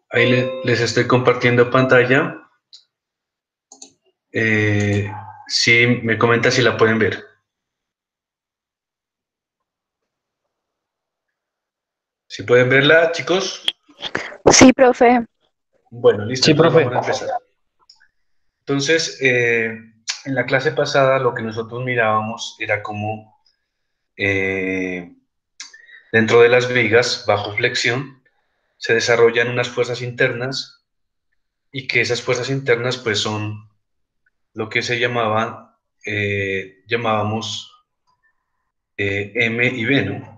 Ahí les estoy compartiendo pantalla. Sí, me comenta si la pueden ver. ¿Si pueden verla, chicos? Sí, profe. Bueno, listo, Sí, entonces profe. vamos a empezar. Entonces, en la clase pasada lo que nosotros mirábamos era cómo eh, dentro de las vigas, bajo flexión, se desarrollan unas fuerzas internas y que esas fuerzas internas pues son lo que se llamábamos M y B, ¿no?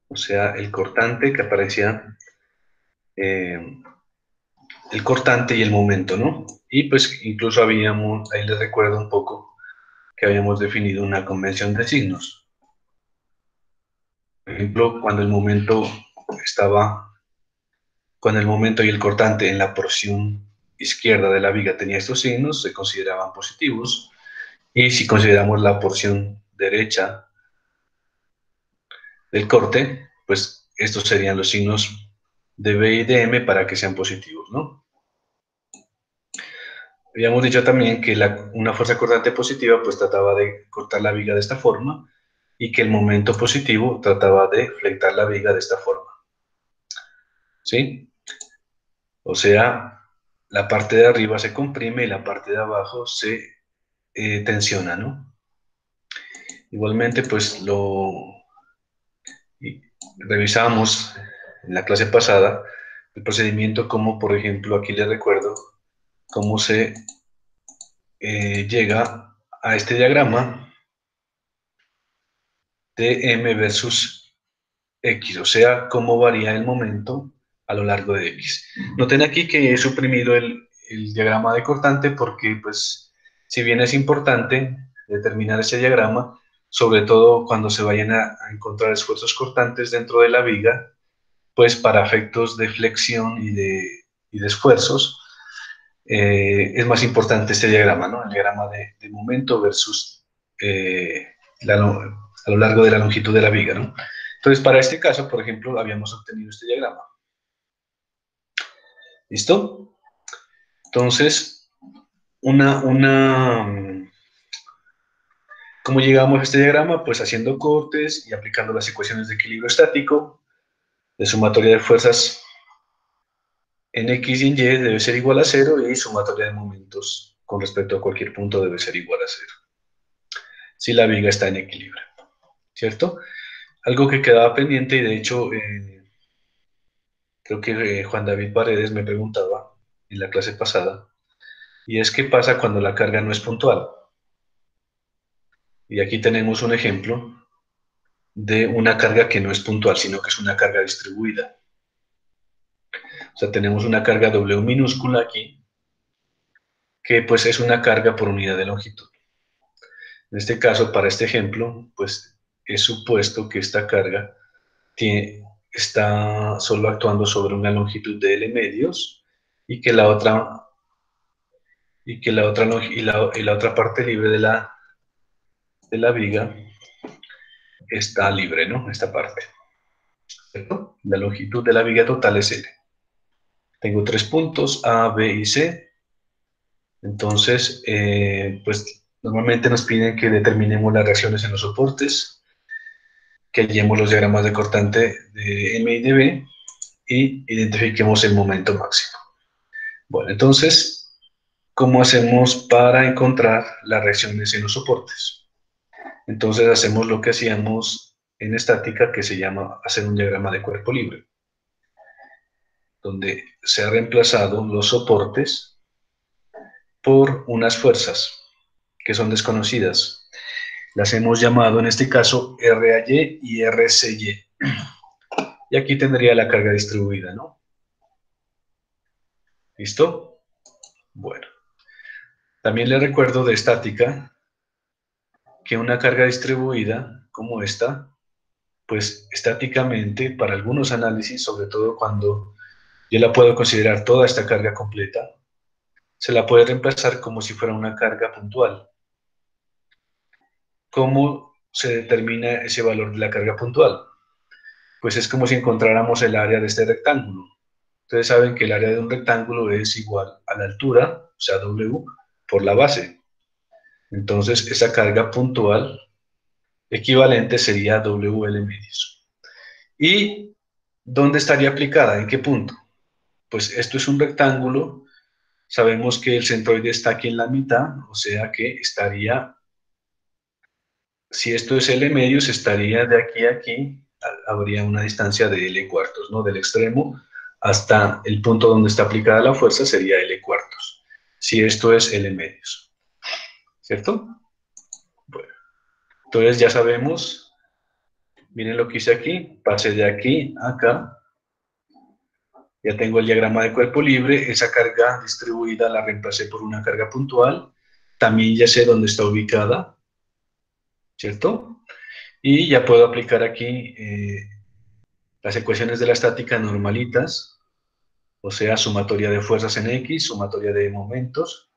O sea, el cortante que aparecía, eh, el cortante y el momento, ¿no? Y pues incluso habíamos, ahí les recuerdo un poco, que habíamos definido una convención de signos. Por ejemplo, cuando el momento y el cortante en la porción izquierda de la viga tenía estos signos, se consideraban positivos. Y si consideramos la porción derecha del corte, pues estos serían los signos de B y de M para que sean positivos, ¿no? Habíamos dicho también que una fuerza cortante positiva pues trataba de cortar la viga de esta forma y que el momento positivo trataba de flectar la viga de esta forma, ¿sí? O sea, la parte de arriba se comprime y la parte de abajo se tensiona, ¿no? Igualmente, pues revisamos en la clase pasada el procedimiento como, por ejemplo, aquí les recuerdo cómo se llega a este diagrama de M versus X, o sea, cómo varía el momento a lo largo de X. Noten aquí que he suprimido el diagrama de cortante porque, pues, si bien es importante determinar ese diagrama, sobre todo cuando se vayan a encontrar esfuerzos cortantes dentro de la viga, pues para efectos de flexión y de esfuerzos, es más importante este diagrama, ¿no? El diagrama de momento versus eh, a lo largo de la longitud de la viga, ¿no? Entonces, para este caso, por ejemplo, habíamos obtenido este diagrama. ¿Listo? Entonces, ¿cómo llegamos a este diagrama? Pues haciendo cortes y aplicando las ecuaciones de equilibrio estático, de sumatoria de fuerzas en X y en Y debe ser igual a cero y sumatoria de momentos con respecto a cualquier punto debe ser igual a cero, si la viga está en equilibrio, ¿cierto? Algo que quedaba pendiente y de hecho creo que Juan David Paredes me preguntaba en la clase pasada, y es qué pasa cuando la carga no es puntual. Y aquí tenemos un ejemplo de una carga que no es puntual, sino que es una carga distribuida. O sea, tenemos una carga W minúscula aquí, que pues es una carga por unidad de longitud. En este caso, para este ejemplo, pues es supuesto que esta carga está solo actuando sobre una longitud de L medios y que la otra, y la otra parte libre de la viga está libre, ¿no? Esta parte, ¿cierto? La longitud de la viga total es L. Tengo tres puntos, A, B y C. Entonces, pues normalmente nos piden que determinemos las reacciones en los soportes, que hallemos los diagramas de cortante de M y de B y identifiquemos el momento máximo. Bueno, entonces, ¿cómo hacemos para encontrar las reacciones en los soportes? Entonces hacemos lo que hacíamos en estática, que se llama hacer un diagrama de cuerpo libre, donde se han reemplazado los soportes por unas fuerzas que son desconocidas. Las hemos llamado en este caso RAY y RCY. Y aquí tendría la carga distribuida, ¿no? ¿Listo? Bueno. También le recuerdo de estática que una carga distribuida como esta, pues estáticamente para algunos análisis, sobre todo cuando yo la puedo considerar toda esta carga completa, se la puede reemplazar como si fuera una carga puntual. ¿Cómo se determina ese valor de la carga puntual? pues es como si encontráramos el área de este rectángulo. Ustedes saben que el área de un rectángulo es igual a la altura, o sea, W, por la base. Entonces, esa carga puntual equivalente sería WL medios. ¿Y dónde estaría aplicada? ¿En qué punto? Pues esto es un rectángulo. Sabemos que el centroide está aquí en la mitad, o sea que estaría, si esto es L medios, estaría de aquí a aquí, habría una distancia de L cuartos, ¿no? Del extremo hasta el punto donde está aplicada la fuerza sería L cuartos, si esto es L medios, ¿cierto? Bueno, entonces ya sabemos, miren lo que hice aquí, pasé de aquí a acá, ya tengo el diagrama de cuerpo libre, esa carga distribuida la reemplacé por una carga puntual, también ya sé dónde está ubicada, ¿cierto? Y ya puedo aplicar aquí las ecuaciones de la estática normalitas, o sea, sumatoria de fuerzas en X, sumatoria de momentos,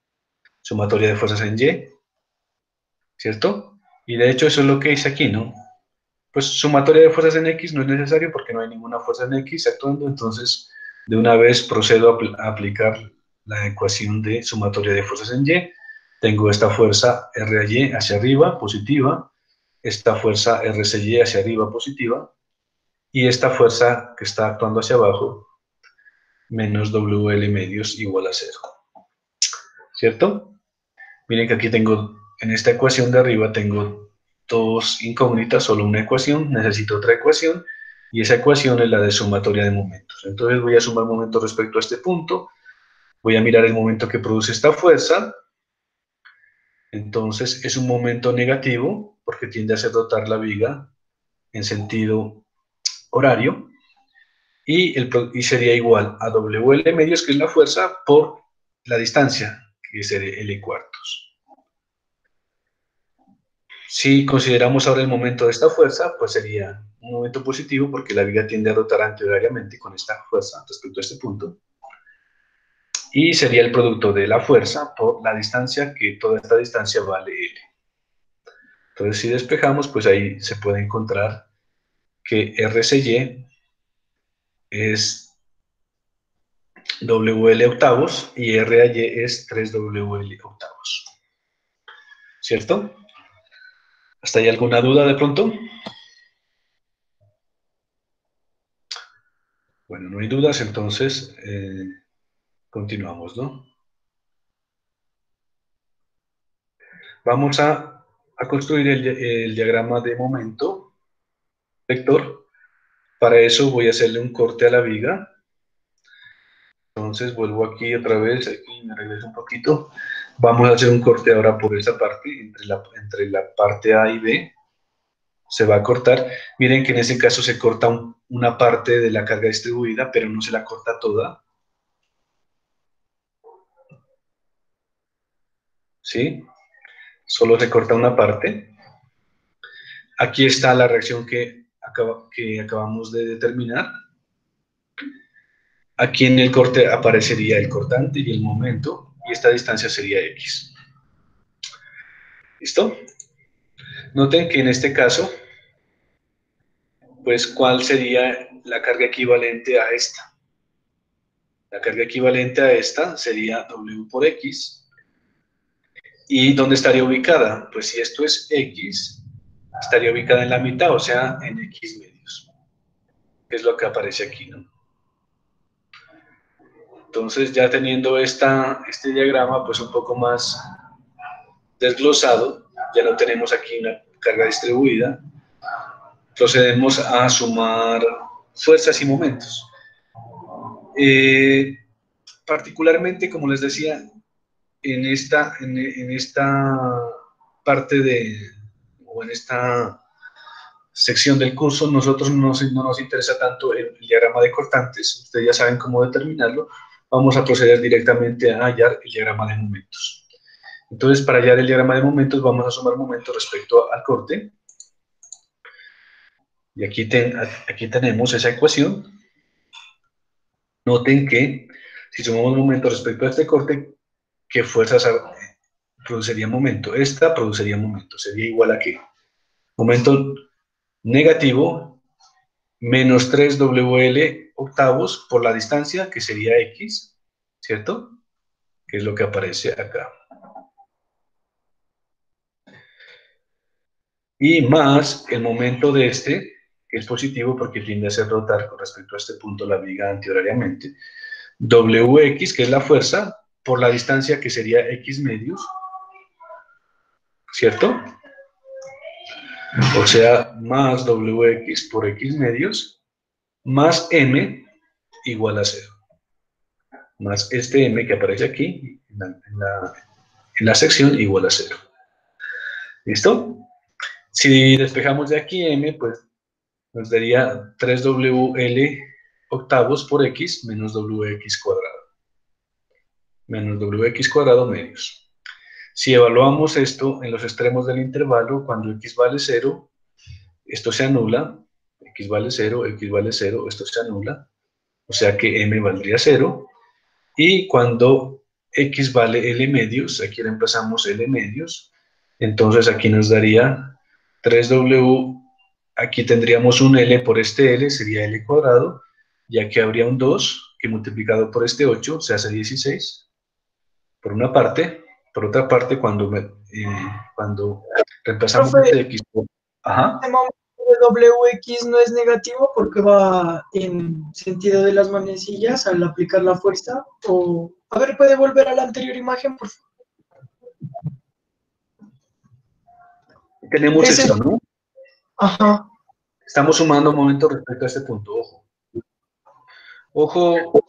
sumatoria de fuerzas en Y, ¿cierto? Y de hecho eso es lo que hice aquí, ¿no? Pues sumatoria de fuerzas en X no es necesario porque no hay ninguna fuerza en X actuando, entonces de una vez procedo a aplicar la ecuación de sumatoria de fuerzas en Y. Tengo esta fuerza RY hacia arriba, positiva, esta fuerza RCY hacia arriba, positiva, y esta fuerza que está actuando hacia abajo, menos WL medios igual a 0, ¿cierto? Miren que aquí tengo, en esta ecuación de arriba tengo dos incógnitas, solo una ecuación, necesito otra ecuación, y esa ecuación es la de sumatoria de momentos. Entonces voy a sumar momentos respecto a este punto, voy a mirar el momento que produce esta fuerza, entonces es un momento negativo, porque tiende a hacer rotar la viga en sentido horario, y sería igual a WL medios, que es la fuerza, por la distancia, que es L cuartos. Si consideramos ahora el momento de esta fuerza, pues sería un momento positivo porque la viga tiende a rotar antihoráriamente con esta fuerza respecto a este punto. Y sería el producto de la fuerza por la distancia, que toda esta distancia vale L. Entonces, si despejamos, pues ahí se puede encontrar que RCY es WL octavos y RAY es 3WL octavos. ¿Cierto? ¿Hasta ahí alguna duda de pronto? Bueno, no hay dudas, entonces continuamos, ¿no? Vamos a construir el diagrama de momento vector. Para eso voy a hacerle un corte a la viga. Entonces vuelvo aquí otra vez, aquí me regreso un poquito. Vamos a hacer un corte ahora por esta parte, entre la parte A y B. Se va a cortar. Miren que en este caso se corta una parte de la carga distribuida, pero no se la corta toda. ¿Sí? Solo se corta una parte. Aquí está la reacción que acabamos de determinar. Aquí en el corte aparecería el cortante y el momento, y esta distancia sería X. ¿Listo? Noten que en este caso, pues, ¿cuál sería la carga equivalente a esta? La carga equivalente a esta sería W por X. ¿Y dónde estaría ubicada? Pues si esto es X, estaría ubicada en la mitad, o sea, en X medios, que es lo que aparece aquí, ¿no? Entonces, ya teniendo este diagrama, pues un poco más desglosado, ya no tenemos aquí una carga distribuida, procedemos a sumar fuerzas y momentos. Particularmente, como les decía, en esta parte o en esta sección del curso, nosotros no nos interesa tanto el diagrama de cortantes, ustedes ya saben cómo determinarlo, vamos a proceder directamente a hallar el diagrama de momentos. Entonces, para hallar el diagrama de momentos, vamos a sumar momentos respecto al corte. Y aquí tenemos esa ecuación. Noten que si sumamos momentos respecto a este corte, ¿qué fuerzas produciría momento? Esta produciría momento. Sería igual a ¿qué? Momento negativo menos 3WL octavos por la distancia, que sería X, ¿cierto? Que es lo que aparece acá. Y más el momento de este, que es positivo porque tiende a hacer rotar con respecto a este punto la viga antihorariamente. WX, que es la fuerza, por la distancia que sería X medios, ¿cierto? O sea, más WX por X medios, más M igual a 0. Más este M que aparece aquí, en la sección, igual a 0. ¿Listo? Si despejamos de aquí M, pues nos daría 3WL octavos por X menos WX cuadrado. Menos WX cuadrado medios. Si evaluamos esto en los extremos del intervalo, cuando X vale 0, esto se anula, X vale 0, X vale 0, esto se anula, o sea que M valdría 0, y cuando X vale L medios, aquí reemplazamos L medios, entonces aquí nos daría 3W, aquí tendríamos un L por este L, sería L cuadrado, y aquí habría un 2, que multiplicado por este 8, se hace 16, por una parte. Por otra parte, cuando reemplazamos Profe, este X por... Ajá. este momento de WX no es negativo porque va en sentido de las manecillas al aplicar la fuerza. O, a ver, ¿puede volver a la anterior imagen, por favor? Tenemos Ese, esto, ¿no? ajá. Estamos sumando momentos respecto a este punto, ojo. Ojo,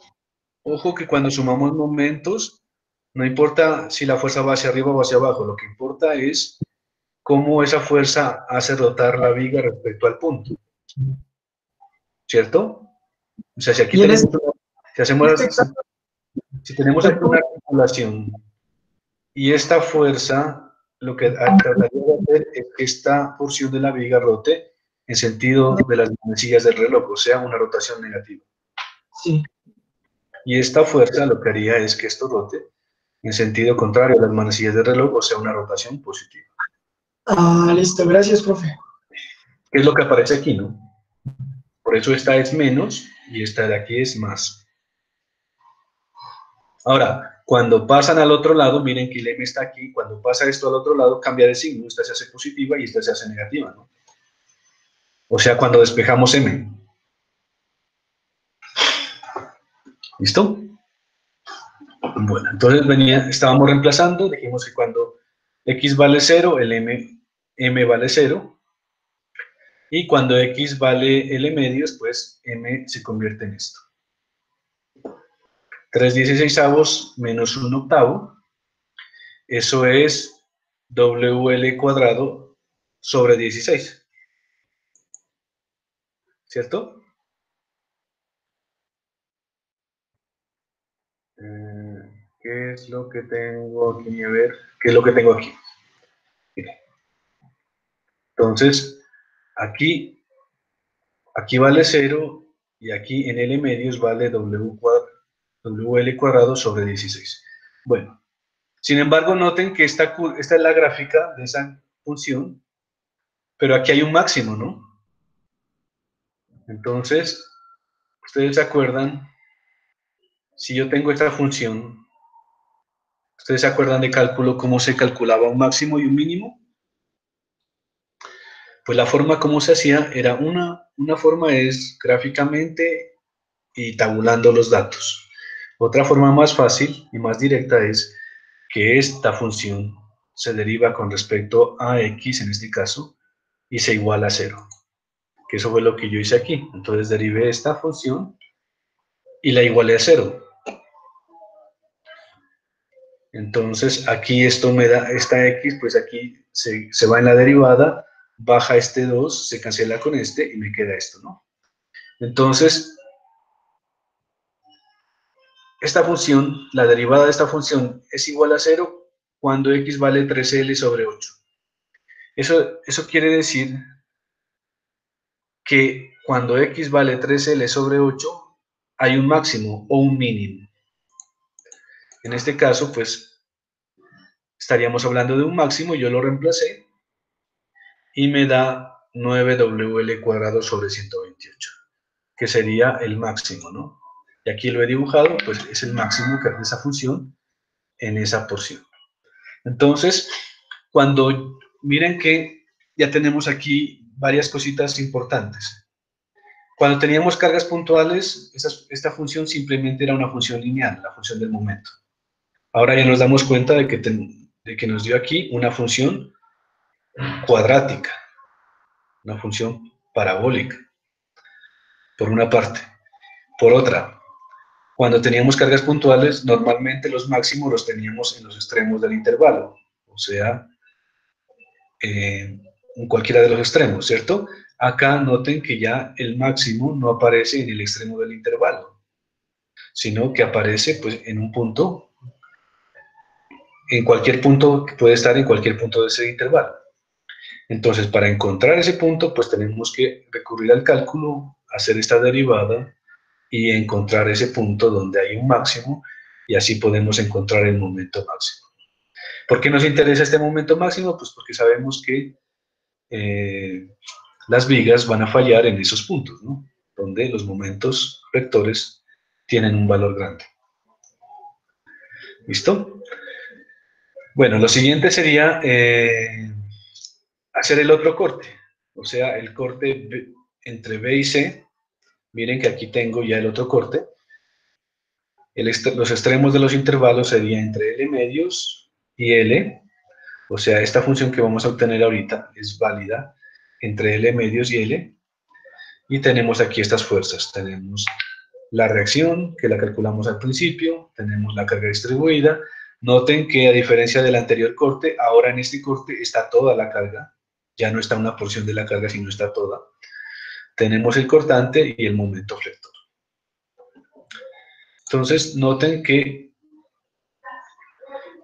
ojo que cuando sumamos momentos, no importa si la fuerza va hacia arriba o hacia abajo, lo que importa es cómo esa fuerza hace rotar la viga respecto al punto, ¿cierto? O sea, si aquí Y en tenemos, este, si hacemos, caso, si tenemos aquí una articulación y esta fuerza, lo que trataría de hacer es que esta porción de la viga rote en sentido de las manecillas del reloj, o sea, una rotación negativa. sí. Y esta fuerza lo que haría es que esto rote en sentido contrario a las manecillas del reloj, o sea, una rotación positiva. Ah, listo, gracias, profe. ¿Qué es lo que aparece aquí, no? Por eso esta es menos y esta de aquí es más. Ahora, cuando pasan al otro lado, miren que el M está aquí, cuando pasa esto al otro lado, cambia de signo, esta se hace positiva y esta se hace negativa, ¿no? O sea, cuando despejamos M. ¿Listo? Bueno, entonces estábamos reemplazando, dijimos que cuando X vale 0, el M vale 0, y cuando X vale L medios, pues M se convierte en esto. 3/16 menos 1 octavo, eso es WL cuadrado sobre 16, ¿cierto? ¿Qué es lo que tengo aquí? A ver, ¿qué es lo que tengo aquí? Entonces, aquí vale 0 y aquí en L medios vale WL cuadrado sobre 16. Bueno, sin embargo, noten que esta es la gráfica de esa función, pero aquí hay un máximo, ¿no? Entonces, ustedes se acuerdan, si yo tengo esta función, ¿ustedes se acuerdan de cálculo cómo se calculaba un máximo y un mínimo? Pues la forma como se hacía era una forma es gráficamente y tabulando los datos. Otra forma más fácil y más directa es que esta función se deriva con respecto a x en este caso y se iguala a 0. Que eso fue lo que yo hice aquí. Entonces derivé esta función y la igualé a 0. Entonces aquí esto me da, esta x, pues aquí se va en la derivada, baja este 2, se cancela con este y me queda esto, ¿no? Entonces, esta función, la derivada de esta función es igual a 0 cuando x vale 3L sobre 8. Eso quiere decir que cuando x vale 3L sobre 8, hay un máximo o un mínimo. En este caso, pues, estaríamos hablando de un máximo, yo lo reemplacé, y me da 9WL cuadrado sobre 128. que sería el máximo, ¿no? Y aquí lo he dibujado, pues es el máximo de esa función en esa porción. Entonces, cuando miren que ya tenemos aquí varias cositas importantes. Cuando teníamos cargas puntuales, esta función simplemente era una función lineal, la función del momento. Ahora ya nos damos cuenta de que nos dio aquí una función cuadrática, una función parabólica, por una parte. Por otra, cuando teníamos cargas puntuales, normalmente los máximos los teníamos en los extremos del intervalo, o sea, en cualquiera de los extremos, ¿cierto? Acá noten que ya el máximo no aparece en el extremo del intervalo, sino que aparece pues, en un punto, en cualquier punto, que puede estar en cualquier punto de ese intervalo. Entonces, para encontrar ese punto, pues tenemos que recurrir al cálculo, hacer esta derivada y encontrar ese punto donde hay un máximo, y así podemos encontrar el momento máximo. ¿Por qué nos interesa este momento máximo? Pues porque sabemos que las vigas van a fallar en esos puntos, ¿no? Donde los momentos vectores tienen un valor grande. ¿Listo? Bueno, lo siguiente sería hacer el otro corte, o sea, el corte entre B y C. Miren que aquí tengo ya el otro corte. Los extremos de los intervalos serían entre L medios y L, o sea, esta función que vamos a obtener ahorita es válida entre L medios y L, y tenemos aquí estas fuerzas. Tenemos la reacción, que la calculamos al principio, tenemos la carga distribuida. Noten que a diferencia del anterior corte, ahora en este corte está toda la carga, ya no está una porción de la carga, sino está toda. Tenemos el cortante y el momento flector. Entonces, noten que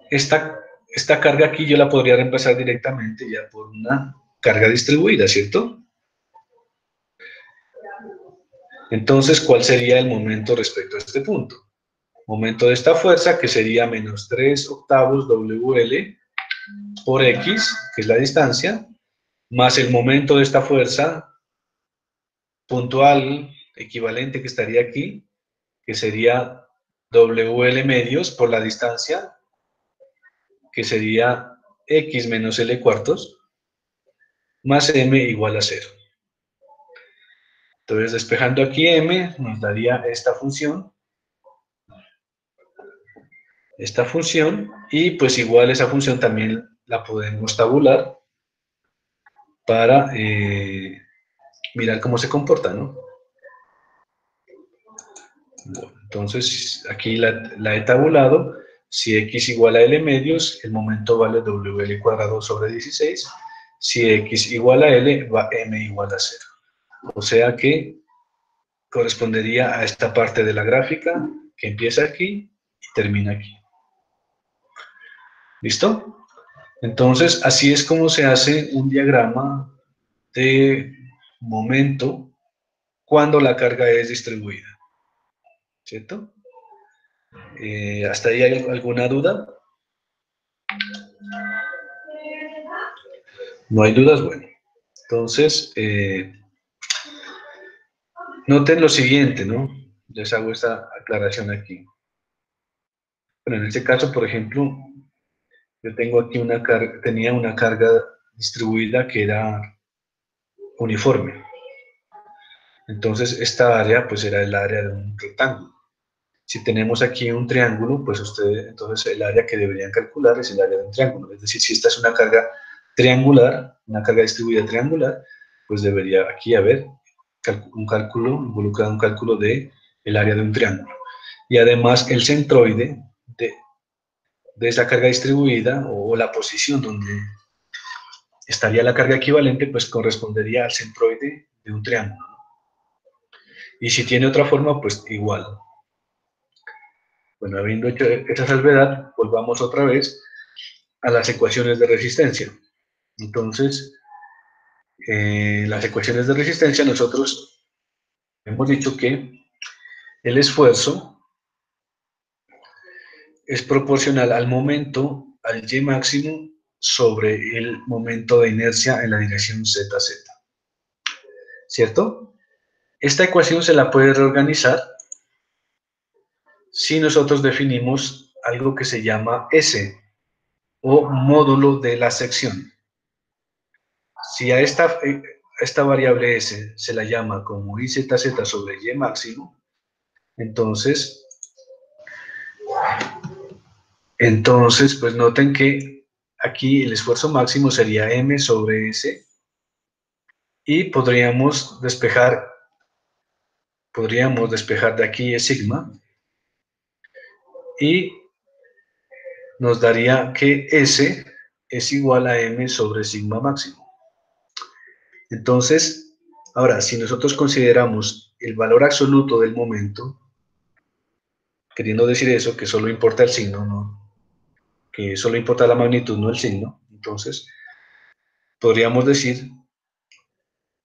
esta carga aquí yo la podría reemplazar directamente ya por una carga distribuida, ¿cierto? Entonces, ¿cuál sería el momento respecto a este punto? Momento de esta fuerza, que sería menos 3 octavos WL por X, que es la distancia, más el momento de esta fuerza puntual, equivalente, que estaría aquí, que sería WL medios por la distancia, que sería X menos L cuartos, más M igual a 0. Entonces, despejando aquí M, nos daría esta función, y pues igual esa función también la podemos tabular para mirar cómo se comporta, ¿no? Bueno, entonces, aquí la he tabulado. Si X igual a L medios, el momento vale WL cuadrado sobre 16. Si X igual a L, va M igual a 0. O sea que correspondería a esta parte de la gráfica que empieza aquí y termina aquí. ¿Listo? Entonces, así es como se hace un diagrama de momento cuando la carga es distribuida. ¿Cierto? ¿Hasta ahí hay alguna duda? ¿No hay dudas? Bueno. Entonces, noten lo siguiente, ¿no? Les hago esta aclaración aquí. Bueno, en este caso, por ejemplo, yo tengo aquí tenía una carga distribuida que era uniforme. Entonces, esta área, pues, era el área de un rectángulo. Si tenemos aquí un triángulo, pues entonces el área que deberían calcular es el área de un triángulo. Es decir, si esta es una carga triangular, una carga distribuida triangular, pues debería aquí haber involucrado un cálculo de el área de un triángulo. Y además el centroide de esa carga distribuida, o la posición donde estaría la carga equivalente, pues correspondería al centroide de un triángulo. Y si tiene otra forma, pues igual. Bueno, habiendo hecho esa salvedad, volvamos otra vez a las ecuaciones de resistencia. Entonces, las ecuaciones de resistencia, nosotros hemos dicho que el esfuerzo es proporcional al momento, al Y máximo, sobre el momento de inercia en la dirección ZZ. ¿Cierto? Esta ecuación se la puede reorganizar si nosotros definimos algo que se llama S, o módulo de la sección. Si a esta variable S se la llama como IZZ sobre Y máximo, entonces pues noten que aquí el esfuerzo máximo sería M sobre S, y podríamos despejar de aquí es sigma, y nos daría que S es igual a M sobre sigma máximo. Entonces, ahora, si nosotros consideramos el valor absoluto del momento, queriendo decir eso, que solo importa el signo, ¿no? Que solo importa la magnitud, no el signo, entonces podríamos decir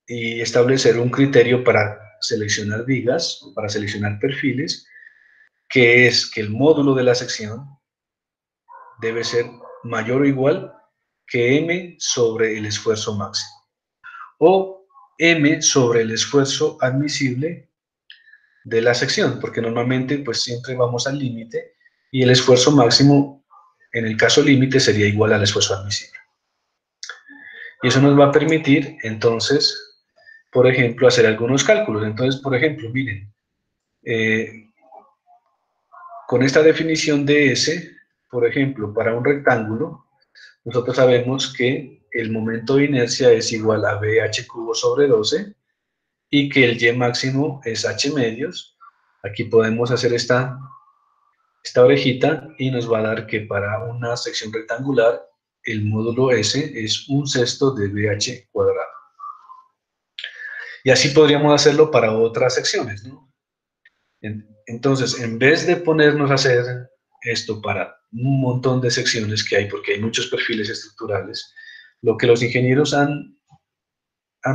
y establecer un criterio para seleccionar vigas, para seleccionar perfiles, que es que el módulo de la sección debe ser mayor o igual que M sobre el esfuerzo máximo, o M sobre el esfuerzo admisible de la sección, porque normalmente pues siempre vamos al límite, y el esfuerzo máximo en el caso límite sería igual al esfuerzo admisible. Y eso nos va a permitir entonces, por ejemplo, hacer algunos cálculos. Entonces, por ejemplo, miren, con esta definición de S, por ejemplo, para un rectángulo, nosotros sabemos que el momento de inercia es igual a BH cubo sobre 12, y que el Y máximo es H medios. Aquí podemos hacer esta orejita, y nos va a dar que para una sección rectangular el módulo S es 1/6 de BH cuadrado. Y así podríamos hacerlo para otras secciones, ¿no? Entonces, en vez de ponernos a hacer esto para un montón de secciones que hay, porque hay muchos perfiles estructurales, lo que los ingenieros han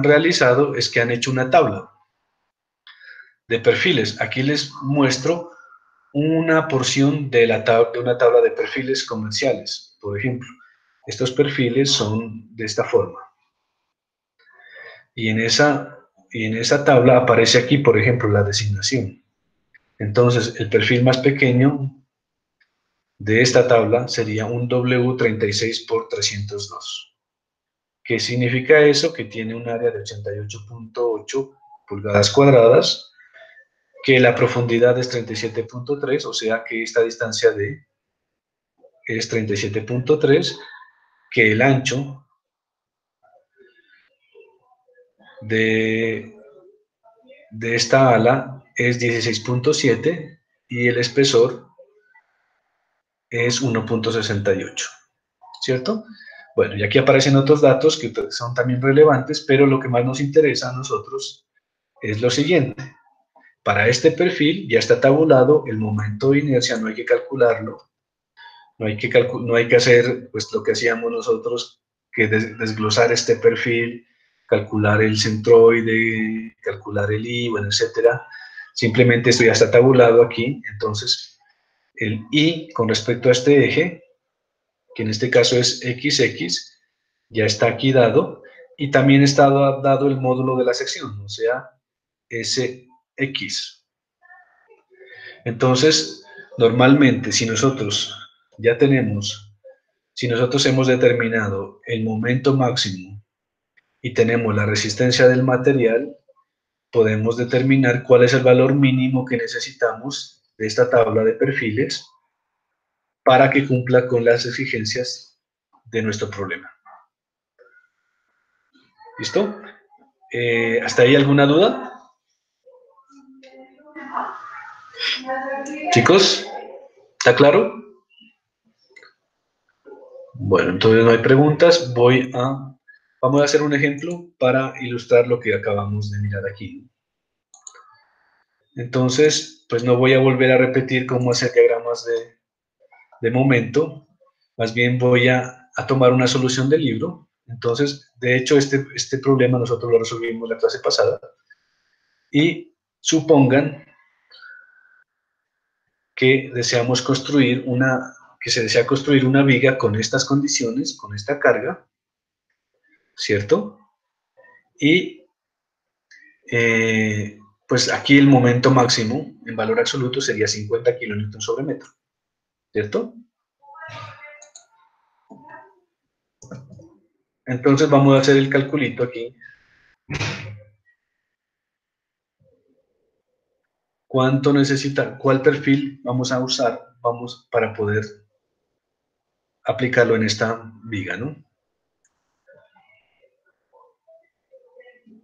realizado es que han hecho una tabla de perfiles. Aquí les muestro una porción de una tabla de perfiles comerciales. Por ejemplo, estos perfiles son de esta forma. Y en esa tabla aparece aquí, por ejemplo, la designación. Entonces, el perfil más pequeño de esta tabla sería un W36 por 302. ¿Qué significa eso? Que tiene un área de 88.8 pulgadas cuadradas, que la profundidad es 37.3, o sea que esta distancia D es 37.3, que el ancho de esta ala es 16.7 y el espesor es 1.68, ¿cierto? Bueno, y aquí aparecen otros datos que son también relevantes, pero lo que más nos interesa a nosotros es lo siguiente. Para este perfil ya está tabulado el momento de inercia, no hay que calcularlo, no hay que hacer pues lo que hacíamos nosotros, que desglosar este perfil, calcular el centroide, calcular el I, bueno, etcétera. Simplemente esto ya está tabulado aquí. Entonces el I con respecto a este eje, que en este caso es XX, ya está aquí dado, y también está dado el módulo de la sección, o sea, SX. Entonces, normalmente, si nosotros hemos determinado el momento máximo y tenemos la resistencia del material, podemos determinar cuál es el valor mínimo que necesitamos de esta tabla de perfiles para que cumpla con las exigencias de nuestro problema. ¿Listo? ¿Hasta ahí alguna duda? Chicos, ¿está claro? Bueno, entonces no hay preguntas. Vamos a hacer un ejemplo para ilustrar lo que acabamos de mirar aquí. Entonces, pues no voy a volver a repetir cómo hacer diagramas de momento. Más bien voy a tomar una solución del libro. Entonces, de hecho, este problema nosotros lo resolvimos la clase pasada. Y supongan que se desea construir una viga con estas condiciones, con esta carga, ¿cierto? Y pues aquí el momento máximo en valor absoluto sería 50 kilonewton sobre metro, ¿cierto? Entonces vamos a hacer el calculito aquí. ¿Cuánto necesita? ¿Cuál perfil vamos a usar para poder aplicarlo en esta viga, ¿no?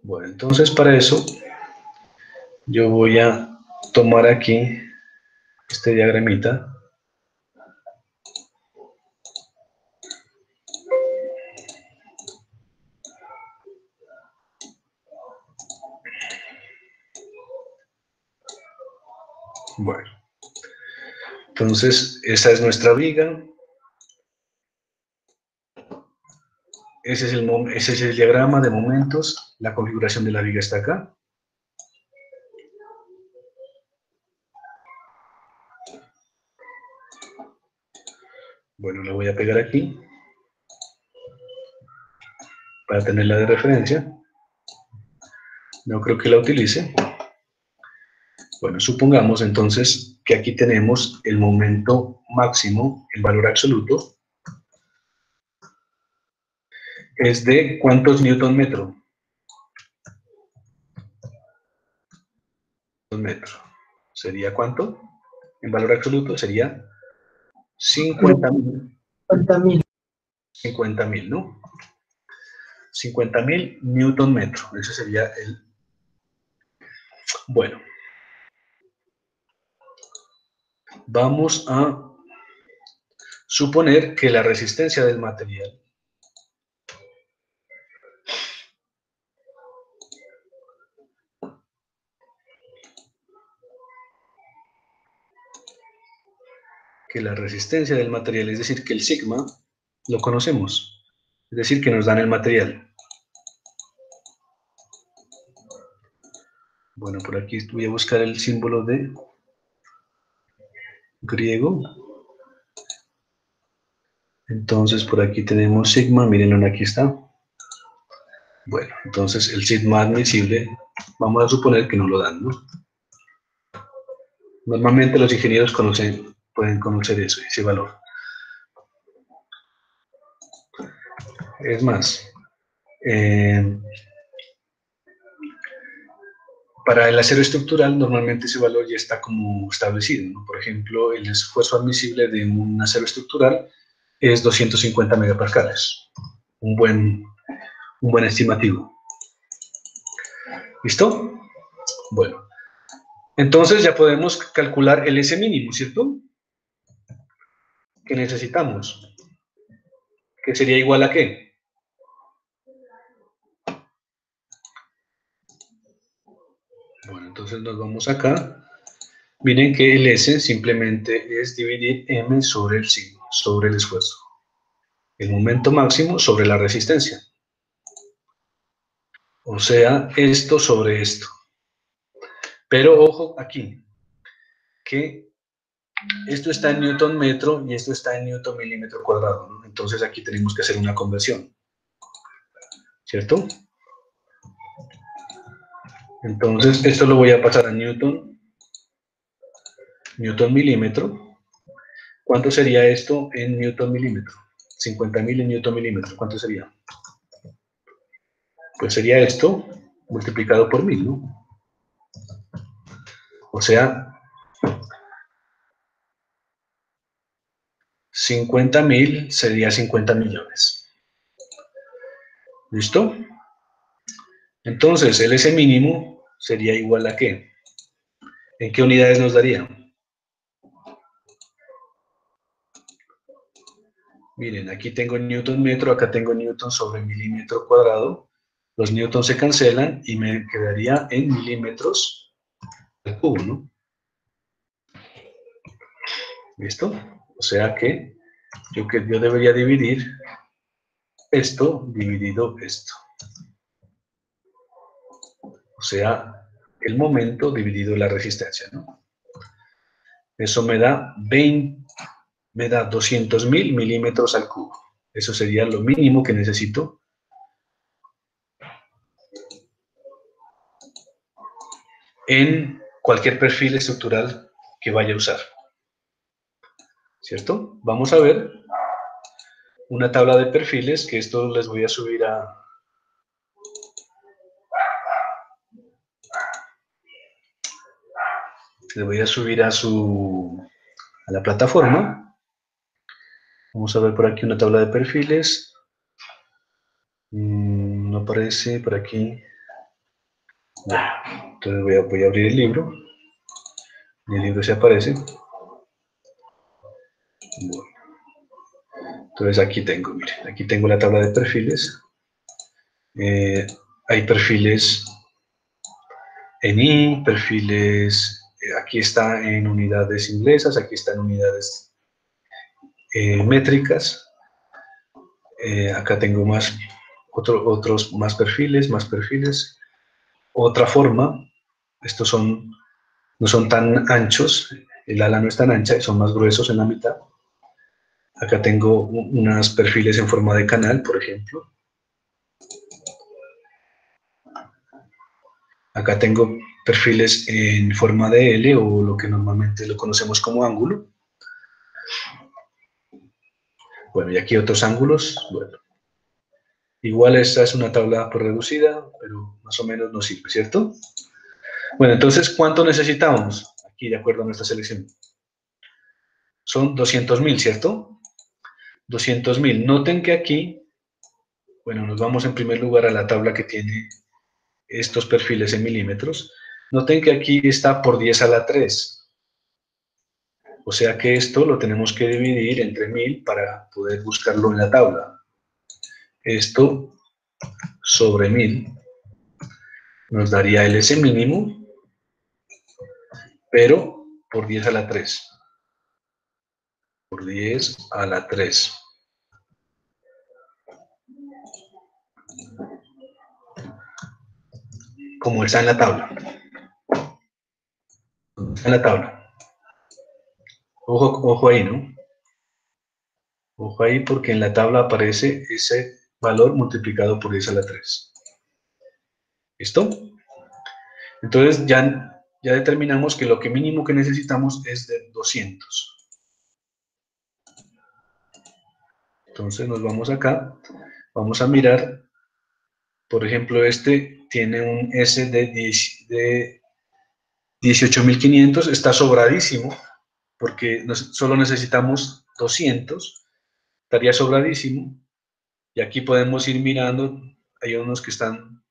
Bueno, entonces para eso yo voy a tomar aquí este diagramita. Bueno, entonces esa es nuestra viga. Ese es el diagrama de momentos. La configuración de la viga está acá. Bueno, la voy a pegar aquí para tenerla de referencia. No creo que la utilice. Bueno, supongamos entonces que aquí tenemos el momento máximo, el valor absoluto, es de ¿cuántos newton metro? Metro. ¿Sería cuánto? En valor absoluto sería 50.000. 50.000. 50.000, ¿no? 50.000 newton metro. Ese sería el... Bueno. Vamos a suponer que la resistencia del material es decir, que el sigma lo conocemos, es decir, que nos dan el material. Bueno, por aquí voy a buscar el símbolo de griego. Entonces, por aquí tenemos sigma, mírenlo, aquí está. Bueno, entonces el sigma admisible, vamos a suponer que no lo dan, ¿no? Normalmente los ingenieros pueden conocer eso, ese valor. Es más, para el acero estructural, normalmente ese valor ya está como establecido, ¿no? Por ejemplo, el esfuerzo admisible de un acero estructural es 250 megapascales. Un buen estimativo. ¿Listo? Bueno. Entonces ya podemos calcular el S mínimo, ¿cierto? Que necesitamos. ¿Que sería igual a qué? Bueno, entonces nos vamos acá. Miren que el S simplemente es dividir M sobre el sigma, sobre el esfuerzo. El momento máximo sobre la resistencia. O sea, esto sobre esto. Pero ojo aquí, que esto está en newton metro y esto está en newton milímetro cuadrado, ¿no? Entonces aquí tenemos que hacer una conversión, ¿cierto? Entonces esto lo voy a pasar a newton milímetro. ¿Cuánto sería esto en newton milímetro? 50.000 en newton milímetro, ¿cuánto sería? Pues sería esto multiplicado por 1000, ¿no? O sea, 50.000 sería 50 millones. ¿Listo? Entonces, el S mínimo sería igual a ¿qué? ¿En qué unidades nos daría? Miren, aquí tengo newton metro, acá tengo newton sobre milímetro cuadrado. Los newtons se cancelan y me quedaría en milímetros al cubo, ¿no? ¿Listo? O sea que yo debería dividir esto dividido esto. O sea, el momento dividido la resistencia, ¿no? Eso me da 200.000 milímetros al cubo. Eso sería lo mínimo que necesito. en cualquier perfil estructural que vaya a usar. ¿Cierto? Vamos a ver una tabla de perfiles, que esto les voy a subir a... Les voy a subir a la plataforma. Vamos a ver por aquí una tabla de perfiles. No aparece por aquí. Bueno, entonces voy a abrir el libro. Y el libro se aparece. Bueno. Entonces aquí tengo, mire, aquí tengo la tabla de perfiles. Hay perfiles en I, perfiles, aquí está en unidades inglesas, aquí está en unidades métricas. Acá tengo otros más perfiles. Otra forma, estos no son tan anchos, el ala no es tan ancha, son más gruesos en la mitad. Acá tengo unos perfiles en forma de canal, por ejemplo. Acá tengo perfiles en forma de L, o lo que normalmente lo conocemos como ángulo. Bueno, y aquí otros ángulos. Bueno, igual esta es una tabla por reducida, pero más o menos nos sirve, ¿cierto? Bueno, entonces, ¿cuánto necesitamos? Aquí, de acuerdo a nuestra selección. Son 200.000, ¿cierto? 200.000. Noten que aquí, bueno, nos vamos en primer lugar a la tabla que tiene estos perfiles en milímetros. Noten que aquí está por 10 a la 3. O sea que esto lo tenemos que dividir entre 1000 para poder buscarlo en la tabla. Esto sobre 1000 nos daría el S mínimo, pero por 10 a la 3. Por 10 a la 3. Como está en la tabla. Está en la tabla. Ojo ahí, ¿no? Ojo ahí, porque en la tabla aparece ese valor multiplicado por 10 a la 3. ¿Listo? Entonces ya determinamos que lo que mínimo que necesitamos es de 200. Entonces nos vamos acá, vamos a mirar, por ejemplo, este tiene un S de 18.500, está sobradísimo, porque solo necesitamos 200, estaría sobradísimo, y aquí podemos ir mirando, hay unos que están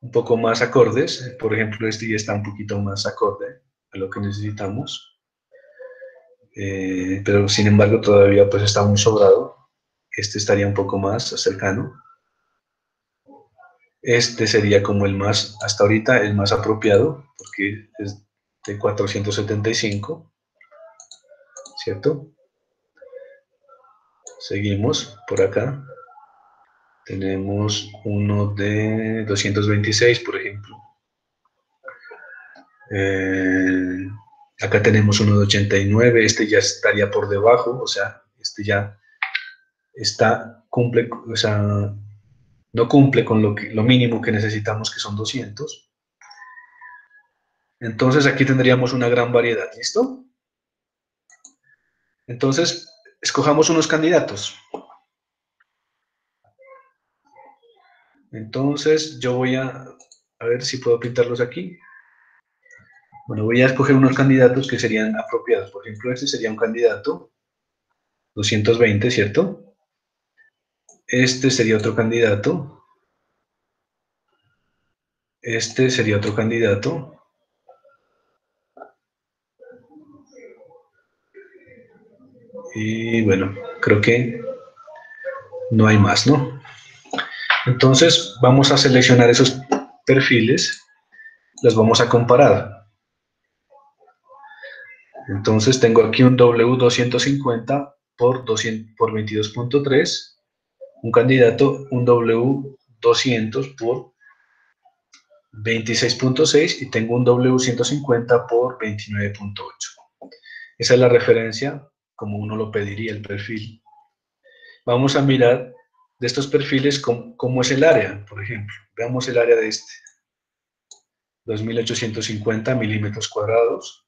un poco más acordes, por ejemplo, este ya está un poquito más acorde a lo que necesitamos, pero sin embargo todavía pues está muy sobrado. Este estaría un poco más cercano. Este sería como el más, hasta ahorita, el más apropiado, porque es de 475, ¿cierto? Seguimos por acá. Tenemos uno de 226, por ejemplo. Acá tenemos uno de 89, este ya estaría por debajo, o sea, este ya cumple, o sea, no cumple con lo mínimo que necesitamos, que son 200. Entonces aquí tendríamos una gran variedad, ¿listo? Entonces, escojamos unos candidatos. Entonces, yo voy a ver si puedo pintarlos aquí. Bueno, voy a escoger unos candidatos que serían apropiados. Por ejemplo, este sería un candidato, 220, ¿cierto? Este sería otro candidato. Este sería otro candidato. Y bueno, creo que no hay más, ¿no? Entonces, vamos a seleccionar esos perfiles, los vamos a comparar. Entonces, tengo aquí un W250 por 22.3, un candidato, un W200 por 26.6 y tengo un W150 por 29.8. Esa es la referencia como uno lo pediría, el perfil. Vamos a mirar de estos perfiles cómo es el área, por ejemplo. Veamos el área de este. 2.850 milímetros cuadrados.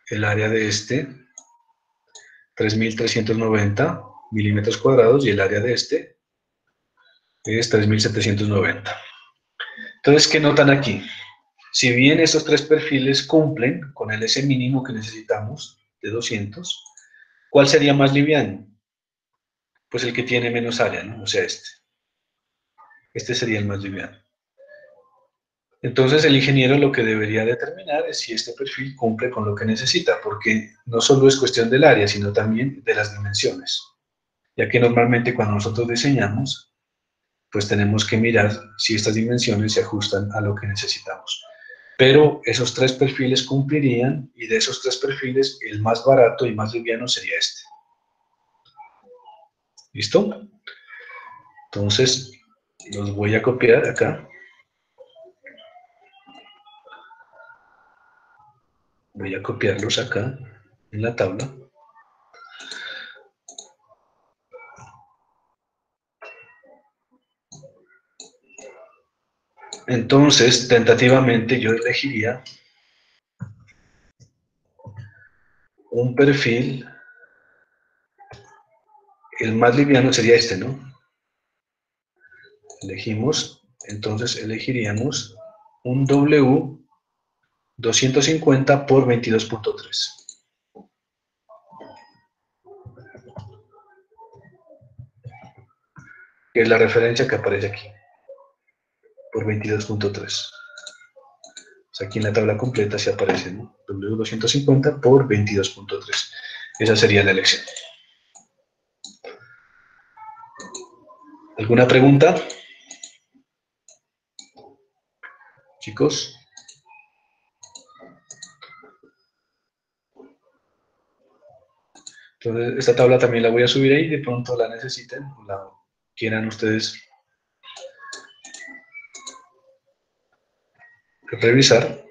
El área de este, 3.390 milímetros cuadrados, y el área de este es 3.790. Entonces, ¿qué notan aquí? Si bien estos tres perfiles cumplen con el S mínimo que necesitamos, de 200, ¿cuál sería más liviano? Pues el que tiene menos área, ¿no? O sea, este. Este sería el más liviano. Entonces, el ingeniero lo que debería determinar es si este perfil cumple con lo que necesita, porque no solo es cuestión del área, sino también de las dimensiones. Ya que normalmente cuando nosotros diseñamos, pues tenemos que mirar si estas dimensiones se ajustan a lo que necesitamos. Pero esos tres perfiles cumplirían, y de esos tres perfiles, el más barato y más liviano sería este. ¿Listo? Entonces, los voy a copiar acá. Voy a copiarlos acá, en la tabla. Entonces, tentativamente, yo elegiría un perfil, el más liviano sería este, ¿no? Elegimos, entonces elegiríamos un W 250 por 22.3. Que es la referencia que aparece aquí, por 22.3. O sea, aquí en la tabla completa se aparece, ¿no? W 250 por 22.3. Esa sería la elección. ¿Alguna pregunta? Chicos. Entonces, esta tabla también la voy a subir ahí, de pronto la necesiten, o la quieran ustedes revisar.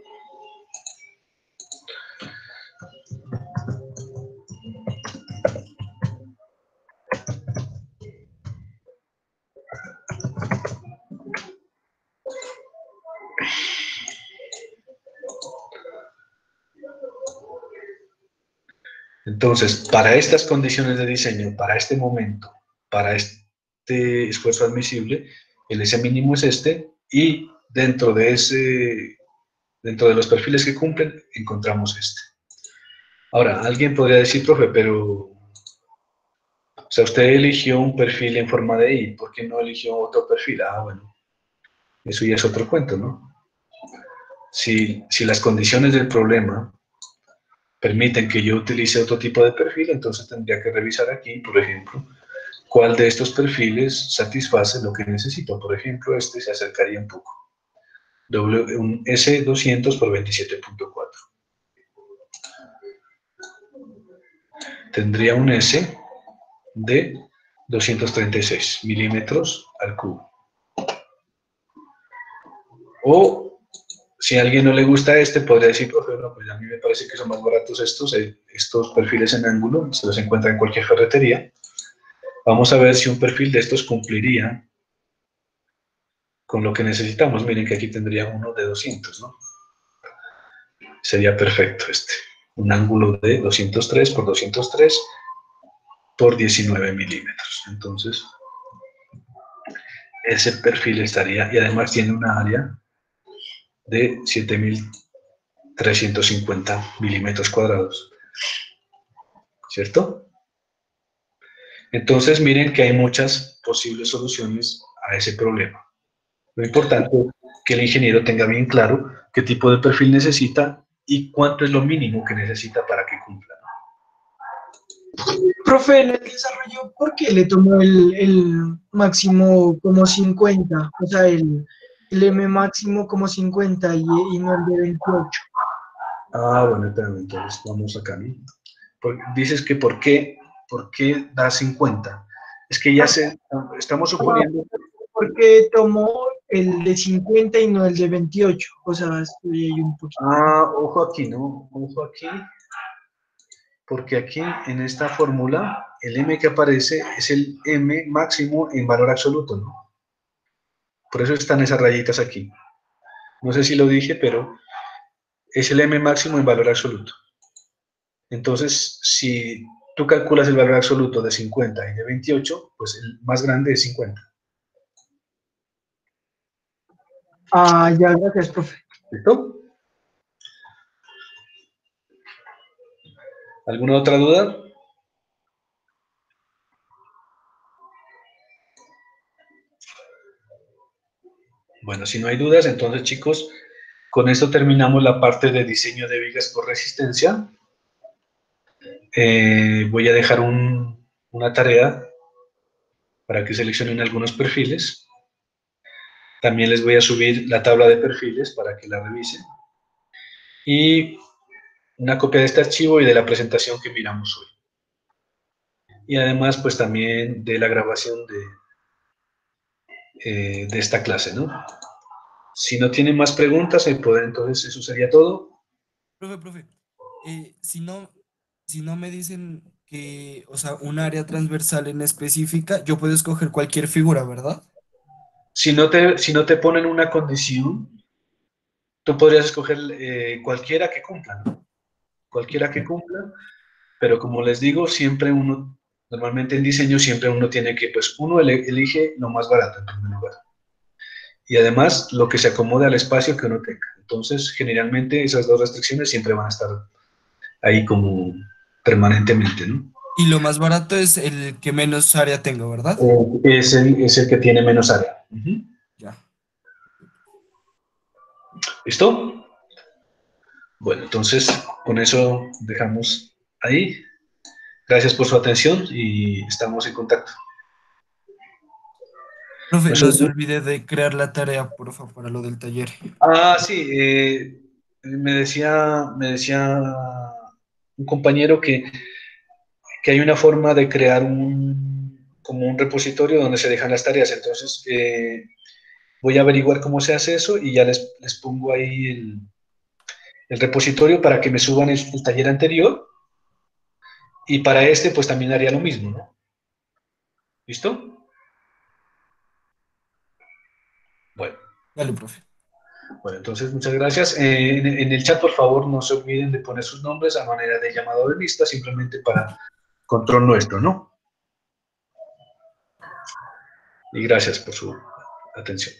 Entonces, para estas condiciones de diseño, para este momento, para este esfuerzo admisible, el S mínimo es este, y dentro de los perfiles que cumplen, encontramos este. Ahora, alguien podría decir, profe, pero, o sea, usted eligió un perfil en forma de I, ¿por qué no eligió otro perfil? Ah, bueno, eso ya es otro cuento, ¿no? Si las condiciones del problema permiten que yo utilice otro tipo de perfil, entonces tendría que revisar aquí, por ejemplo, cuál de estos perfiles satisface lo que necesito. Por ejemplo, este se acercaría un poco. Un S200 por 27.4. Tendría un S de 236 milímetros al cubo. O, si a alguien no le gusta este, podría decir, profe, no, pues a mí me parece que son más baratos estos perfiles en ángulo, se los encuentra en cualquier ferretería. Vamos a ver si un perfil de estos cumpliría con lo que necesitamos. Miren que aquí tendría uno de 200, ¿no? Sería perfecto este. Un ángulo de 203 por 203 por 19 milímetros. Entonces, ese perfil estaría, y además tiene una área de 7.350 milímetros cuadrados. ¿Cierto? Entonces, miren que hay muchas posibles soluciones a ese problema. Lo importante es que el ingeniero tenga bien claro qué tipo de perfil necesita y cuánto es lo mínimo que necesita para que cumpla. Profe, en el desarrollo, ¿por qué le tomó el máximo como 50? O sea, el M máximo como 50 y no el de 28. Ah, bueno, espérame, entonces vamos acá, ¿no? Dices que ¿por qué da 50? Es que ya estamos suponiendo... ¿Por qué tomó el de 50 y no el de 28? O sea, estoy ahí un poquito. Ah, ojo aquí, ¿no? Ojo aquí, porque aquí en esta fórmula el M que aparece es el M máximo en valor absoluto, ¿no? Por eso están esas rayitas aquí. No sé si lo dije, pero es el m máximo en valor absoluto. Entonces, si tú calculas el valor absoluto de 50 y de 28, pues el más grande es 50. Ah, ya, gracias, profe. ¿Listo? ¿Alguna otra duda? Bueno, si no hay dudas, entonces chicos, con esto terminamos la parte de diseño de vigas por resistencia. Voy a dejar una tarea para que seleccionen algunos perfiles. También les voy a subir la tabla de perfiles para que la revisen. Y una copia de este archivo y de la presentación que miramos hoy. Y además, pues también de la grabación de esta clase, ¿no? Si no tienen más preguntas, entonces eso sería todo. Profe, si no me dicen que, o sea, un área transversal en específica, yo puedo escoger cualquier figura, ¿verdad? Si no te ponen una condición, tú podrías escoger cualquiera que cumpla, ¿no? Cualquiera que cumpla, pero como les digo, normalmente en diseño siempre uno tiene que, pues uno elige lo más barato en primer lugar. Y además lo que se acomode al espacio que uno tenga. Entonces, generalmente esas dos restricciones siempre van a estar ahí como permanentemente, ¿no? Y lo más barato es el que menos área tenga, ¿verdad? Es el que tiene menos área. Ya. ¿Listo? Bueno, entonces con eso dejamos ahí. Gracias por su atención y estamos en contacto. Profe, No no sé- se olvide de crear la tarea, por favor, para lo del taller. Sí, me decía un compañero que hay una forma de crear como un repositorio donde se dejan las tareas. Entonces, voy a averiguar cómo se hace eso y ya les pongo ahí el repositorio para que me suban el taller anterior. Y para este, pues también haría lo mismo, ¿no? ¿Listo? Bueno, Dale, profe. entonces muchas gracias. En el chat, por favor, no se olviden de poner sus nombres a manera de llamado de lista, simplemente para control nuestro, ¿no? Y gracias por su atención.